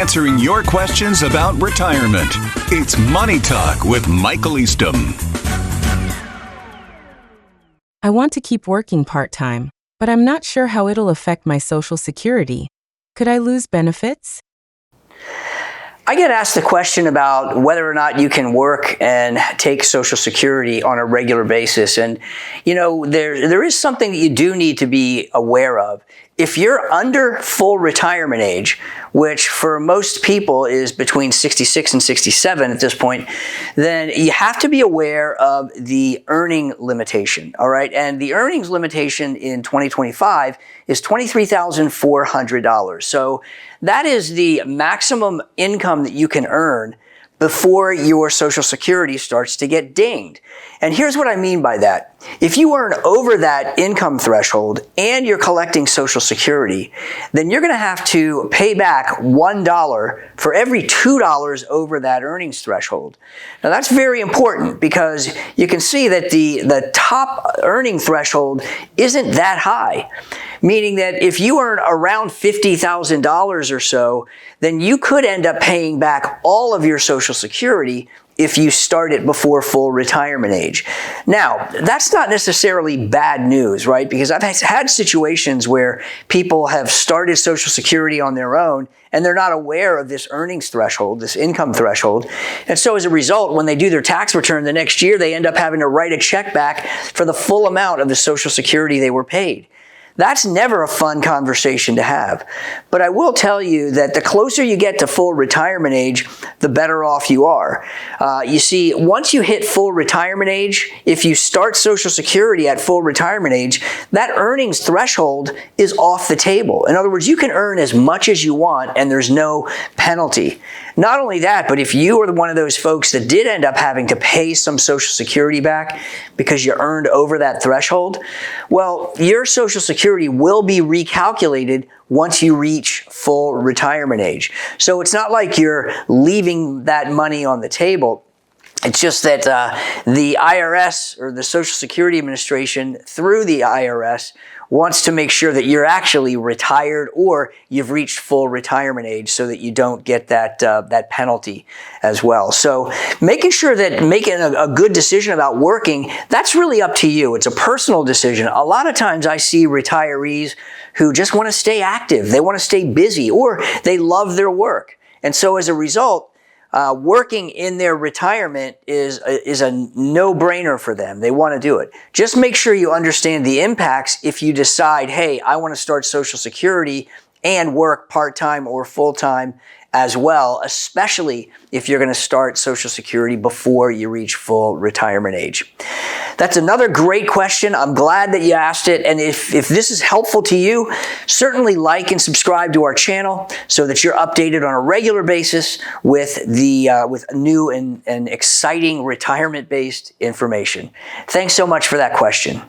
answering your questions about retirement. It's Money Talk with Michael Eastham. I want to keep working part-time, but I'm not sure how it'll affect my Social Security. Could I lose benefits? I get asked the question about whether or not you can work and take Social Security on a regular basis. And, there is something that you do need to be aware of. If you're under full retirement age, which for most people is between 66 and 67 at this point, then you have to be aware of the earning limitation, all right? And the earnings limitation in 2025 is $23,400. So that is the maximum income that you can earn before your Social Security starts to get dinged. And here's what I mean by that. If you earn over that income threshold and you're collecting Social Security, then you're going to have to pay back $1 for every $2 over that earnings threshold. Now that's very important because you can see that the top earning threshold isn't that high. Meaning that if you earn around $50,000 or so, then you could end up paying back all of your Social Security if you start it before full retirement age. Now, that's not necessarily bad news, right? Because I've had situations where people have started Social Security on their own and they're not aware of this earnings threshold, this income threshold. And so as a result, when they do their tax return the next year, they end up having to write a check back for the full amount of the Social Security they were paid. That's never a fun conversation to have. But I will tell you that the closer you get to full retirement age, the better off you are. You see, once you hit full retirement age, if you start Social Security at full retirement age, that earnings threshold is off the table. In other words, you can earn as much as you want and there's no penalty. Not only that, but if you are one of those folks that did end up having to pay some Social Security back because you earned over that threshold, well, your Social Security will be recalculated once you reach full retirement age. So it's not like you're leaving that money on the table. It's just that the IRS or the Social Security Administration through the IRS wants to make sure that you're actually retired or you've reached full retirement age so that you don't get that penalty as well. So making sure that making a good decision about working, that's really up to you. It's a personal decision. A lot of times I see retirees who just want to stay active. They want to stay busy or they love their work. And so as a result, working in their retirement is a no-brainer for them. They want to do it. Just make sure you understand the impacts if you decide, hey, I want to start Social Security and work part-time or full-time as well, especially if you're going to start Social Security before you reach full retirement age. That's another great question. I'm glad that you asked it. And if this is helpful to you, certainly like and subscribe to our channel so that you're updated on a regular basis with new and exciting retirement-based information. Thanks so much for that question.